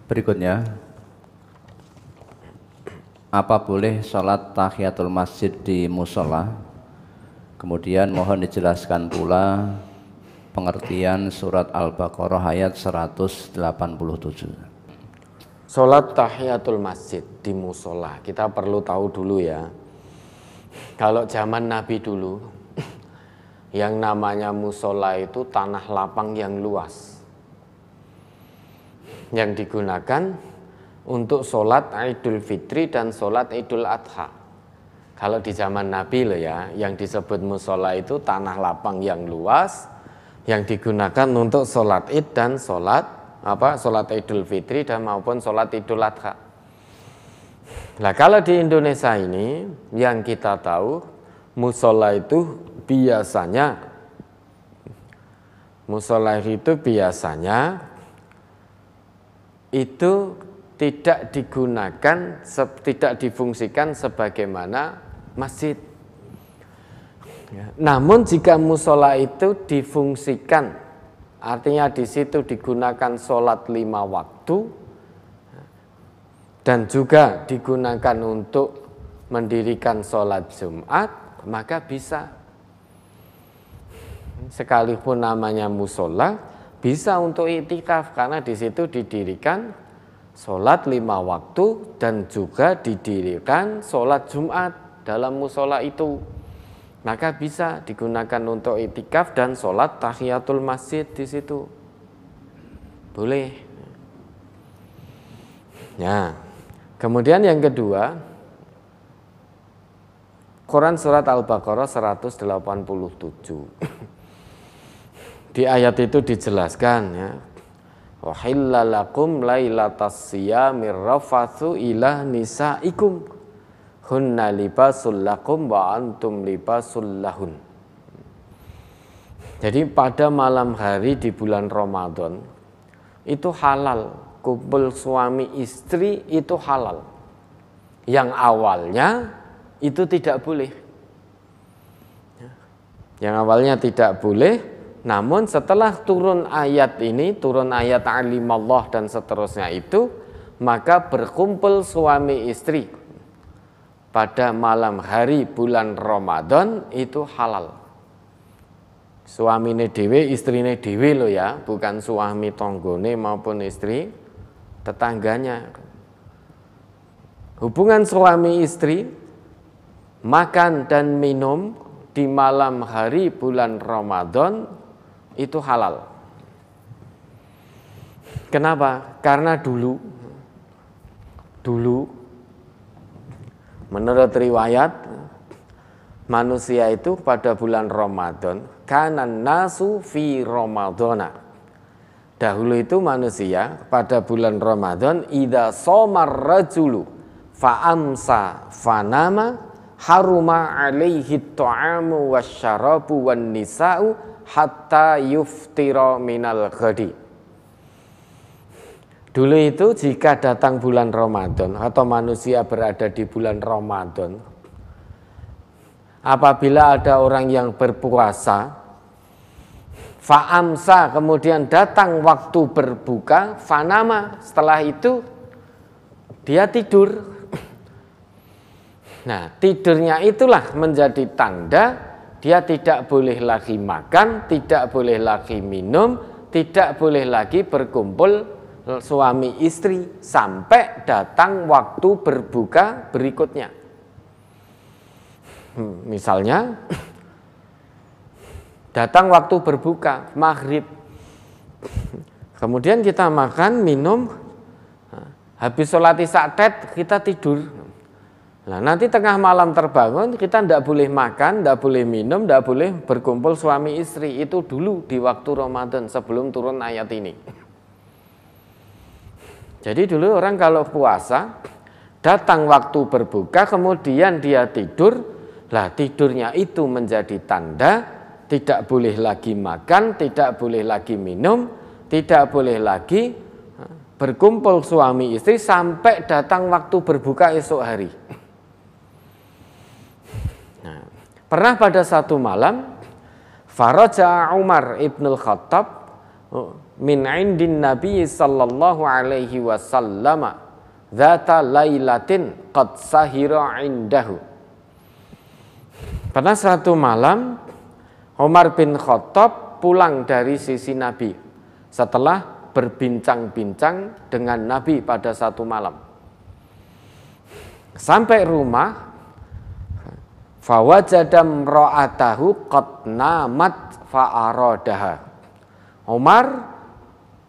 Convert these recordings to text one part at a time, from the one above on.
Berikutnya, apa boleh sholat tahiyatul masjid di musola? Kemudian mohon dijelaskan pula pengertian surat Al-Baqarah ayat 187. Sholat tahiyatul masjid di musola, kita perlu tahu dulu ya. Kalau zaman Nabi dulu, yang namanya musola itu tanah lapang yang luas, yang digunakan untuk sholat Idul Fitri dan sholat Idul Adha. Kalau di zaman Nabi loh ya, yang disebut musola itu tanah lapang yang luas, yang digunakan untuk sholat Id dan sholat Idul Fitri dan maupun sholat Idul Adha. Nah kalau di Indonesia ini yang kita tahu musola itu biasanya itu tidak digunakan, tidak difungsikan sebagaimana masjid. Namun jika musola itu difungsikan, artinya di situ digunakan sholat 5 waktu dan juga digunakan untuk mendirikan sholat Jumat, maka bisa. Sekalipun namanya musola, bisa untuk iktikaf karena di situ didirikan sholat 5 waktu dan juga didirikan sholat Jumat dalam musola itu. Maka bisa digunakan untuk iktikaf dan sholat tahiyatul masjid di situ. Boleh. Ya. Kemudian yang kedua, Quran surat Al-Baqarah 187. Di ayat itu dijelaskan ya. Wahilla lakum lailatas siyamir rafathu ila nisaikum hunna libasul lakum wa antum libasul lahun. Jadi pada malam hari di bulan Ramadan itu halal, kumpul suami istri itu halal. Yang awalnya itu tidak boleh. Yang awalnya tidak boleh. Namun setelah turun ayat ini, turun ayat alimallah dan seterusnya itu, maka berkumpul suami istri pada malam hari bulan Ramadan itu halal. Suamine dhewe, istrine dhewe loh ya, bukan suami tonggone maupun istri tetangganya. Hubungan suami istri, makan dan minum di malam hari bulan Ramadan itu halal. Kenapa? Karena dulu menurut riwayat manusia itu pada bulan Ramadan kanan nasu fi Ramadana. Dahulu itu manusia pada bulan Ramadan idza shomar rajulu fa amsa fanama haruma alaihi ta'amu wasyarabu wan nisa'u hatta yuftira minal ghadi. Dulu itu jika datang bulan Ramadan atau manusia berada di bulan Ramadan, apabila ada orang yang berpuasa, fa'amsa kemudian datang waktu berbuka, fanama setelah itu dia tidur. Nah, tidurnya itulah menjadi tanda dia tidak boleh lagi makan, tidak boleh lagi minum, tidak boleh lagi berkumpul suami istri sampai datang waktu berbuka berikutnya. Misalnya datang waktu berbuka maghrib, kemudian kita makan, minum, habis sholat isya kita tidur. Nah, nanti tengah malam terbangun, kita tidak boleh makan, tidak boleh minum, tidak boleh berkumpul suami istri. Itu dulu di waktu Ramadan sebelum turun ayat ini. Jadi dulu orang kalau puasa, datang waktu berbuka, kemudian dia tidur. Lah tidurnya itu menjadi tanda tidak boleh lagi makan, tidak boleh lagi minum, tidak boleh lagi berkumpul suami istri sampai datang waktu berbuka esok hari. Pernah pada satu malam, Faraja Umar ibnul Khattab min indin Nabi sallallahu alaihi wasallam dzata lailatin qad sahira indahu. Pada suatu malam Umar bin Khattab pulang dari sisi Nabi setelah berbincang-bincang dengan Nabi pada satu malam. Sampai rumah, fawajada imra'atahu qad namat fa'aradaha. Umar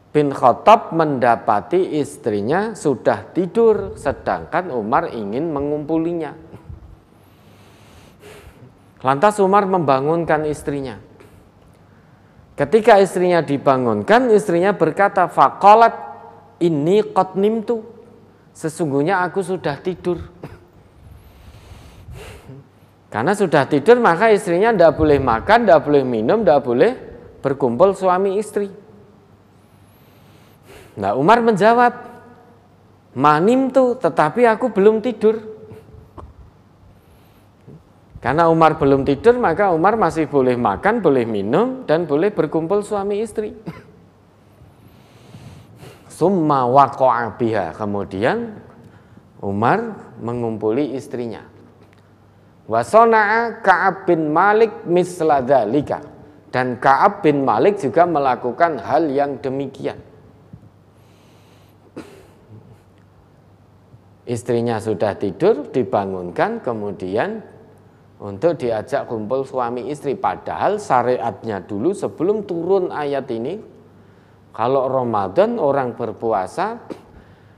bin Khattab mendapati istrinya sudah tidur, sedangkan Umar ingin mengumpulinya. Lantas Umar membangunkan istrinya. Ketika istrinya dibangunkan, istrinya berkata, faqalat inni qad nimtu. Sesungguhnya aku sudah tidur. Karena sudah tidur maka istrinya tidak boleh makan, tidak boleh minum, tidak boleh berkumpul suami istri. Nah, Umar menjawab, manim tuh, tetapi aku belum tidur. Karena Umar belum tidur maka Umar masih boleh makan, boleh minum, dan boleh berkumpul suami istri. Summa waqa'a biha. Kemudian Umar mengumpuli istrinya. Wa sana'a Ka'ab bin Malik misla dzalika. Dan Ka'ab bin Malik juga melakukan hal yang demikian. Istrinya sudah tidur, dibangunkan, kemudian untuk diajak kumpul suami istri. Padahal syariatnya dulu sebelum turun ayat ini, kalau Ramadan orang berpuasa,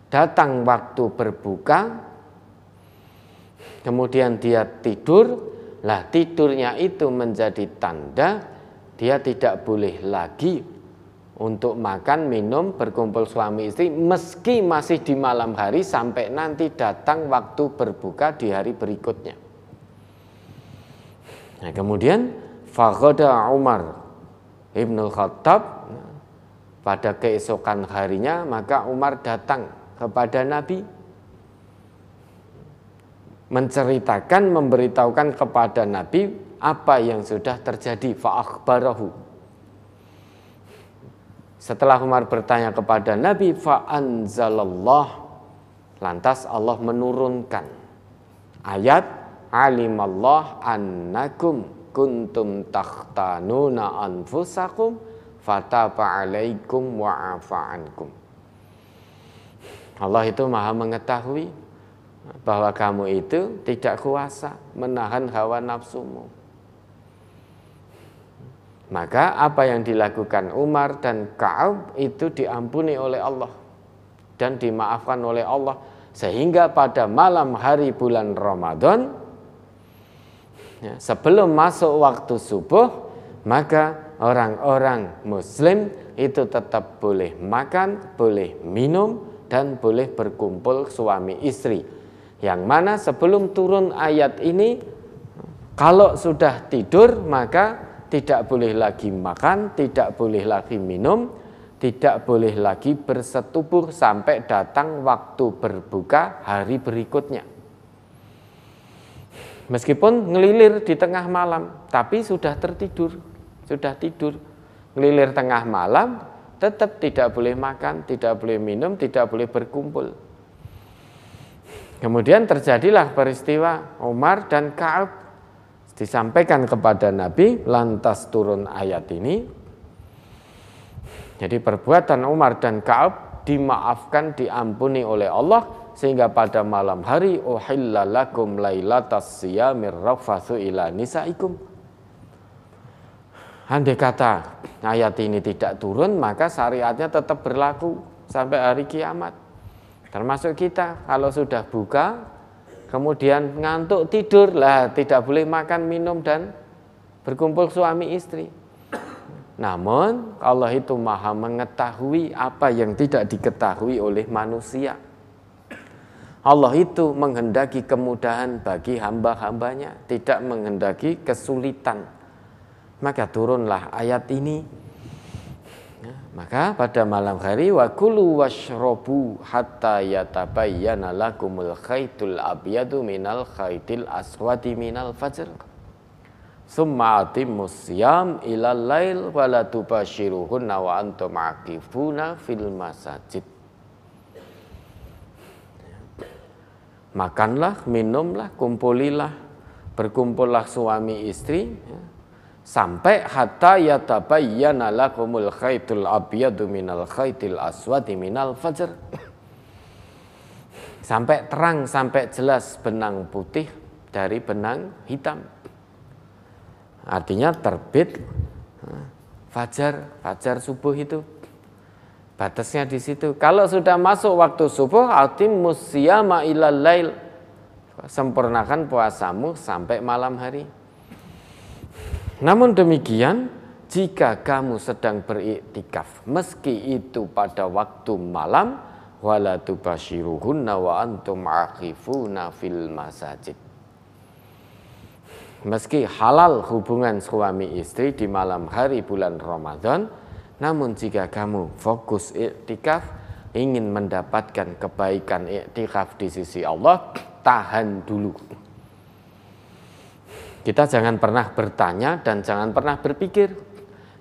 datang waktu berbuka, kemudian dia tidur, lah tidurnya itu menjadi tanda dia tidak boleh lagi untuk makan, minum, berkumpul suami istri, meski masih di malam hari sampai nanti datang waktu berbuka di hari berikutnya. Nah, kemudian faghada Umar ibnul Khattab, pada keesokan harinya maka Umar datang kepada Nabi, menceritakan, memberitahukan kepada Nabi apa yang sudah terjadi. Fa'akhbarahu. Setelah Umar bertanya kepada Nabi, fa'anzalallah, lantas Allah menurunkan ayat alimallah annakum kuntum takhtanuna anfusakum fataba alaikum wa'afa ankum. Allah itu maha mengetahui bahwa kamu itu tidak kuasa menahan hawa nafsumu. Maka apa yang dilakukan Umar dan Ka'ab itu diampuni oleh Allah dan dimaafkan oleh Allah, sehingga pada malam hari bulan Ramadan, sebelum masuk waktu subuh, maka orang-orang Muslim itu tetap boleh makan, boleh minum, dan boleh berkumpul suami istri. Yang mana sebelum turun ayat ini, kalau sudah tidur maka tidak boleh lagi makan, tidak boleh lagi minum, tidak boleh lagi bersetubuh sampai datang waktu berbuka hari berikutnya. Meskipun ngelilir di tengah malam, tapi sudah tertidur. Sudah tidur, ngelilir tengah malam, tetap tidak boleh makan, tidak boleh minum, tidak boleh berkumpul. Kemudian terjadilah peristiwa Umar dan Ka'ab, disampaikan kepada Nabi, lantas turun ayat ini. Jadi perbuatan Umar dan Ka'ab dimaafkan, diampuni oleh Allah, sehingga pada malam hari uhilla lakum lailatas siyamir rafatsu ila nisaikum. Andai kata ayat ini tidak turun, maka syariatnya tetap berlaku sampai hari kiamat. Termasuk kita, kalau sudah buka, kemudian ngantuk tidur, lah tidak boleh makan, minum, dan berkumpul suami istri. Namun Allah itu maha mengetahui apa yang tidak diketahui oleh manusia. Allah itu menghendaki kemudahan bagi hamba-hambanya, tidak menghendaki kesulitan. Maka turunlah ayat ini. Maka pada malam hari, wa kulu washrobu hatta yatabayyana lakumul khaitul abyadu minal khaitil aswadi minal fajr. summa atimmus siyam ilal lail wala tubashiruhunna wa antum aqifuna fil masajid. Makanlah, minumlah, kumpulilah, berkumpullah suami istri sampai hatta yatabayyana lakumul khaitul abyadu minal khaitil aswadi minal fajr. Sampai terang, sampai jelas benang putih dari benang hitam. Artinya terbit fajar subuh itu. Batasnya di situ. Kalau sudah masuk waktu subuh, atimmus siyama ilal lail. Sempurnakan puasamu sampai malam hari. Namun demikian, jika kamu sedang beriktikaf, meski itu pada waktu malam, wala tubashiruhunna wa antum aqifuna fil masajid. Meski halal hubungan suami istri di malam hari bulan Ramadan, namun jika kamu fokus iktikaf, ingin mendapatkan kebaikan iktikaf di sisi Allah, tahan dulu. Kita jangan pernah bertanya dan jangan pernah berpikir,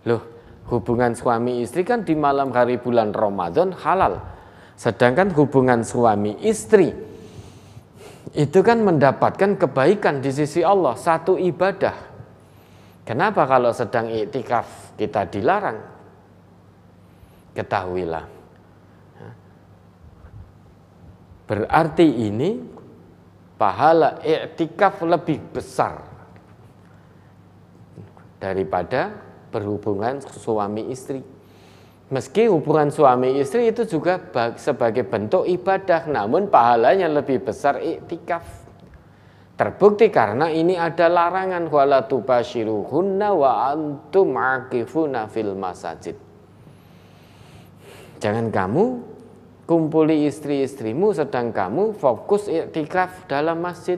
loh, hubungan suami istri kan di malam hari bulan Ramadan halal. Sedangkan hubungan suami istri itu kan mendapatkan kebaikan di sisi Allah, satu ibadah. Kenapa kalau sedang iktikaf kita dilarang? Ketahuilah, berarti ini pahala iktikaf lebih besar daripada berhubungan suami istri. Meski hubungan suami istri itu juga sebagai bentuk ibadah, namun pahalanya lebih besar iktikaf. Terbukti karena ini ada larangan, wala tubashiruhunna wa antum aqifuna fil masajid. Jangan kamu kumpuli istri-istrimu sedang kamu fokus iktikaf dalam masjid.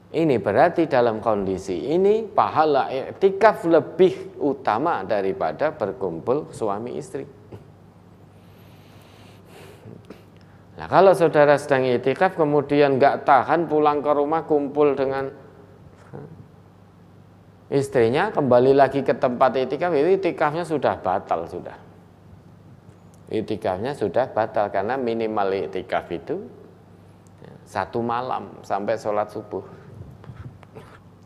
Ini berarti dalam kondisi ini pahala iktikaf lebih utama daripada berkumpul suami istri. Nah, kalau saudara sedang iktikaf kemudian nggak tahan pulang ke rumah kumpul dengan istrinya, kembali lagi ke tempat iktikaf, itu iktikafnya sudah batal sudah. Iktikafnya sudah batal karena minimal iktikaf itu 1 malam sampai sholat subuh.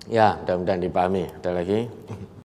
Ya, mudah-mudahan dipahami. Ada lagi?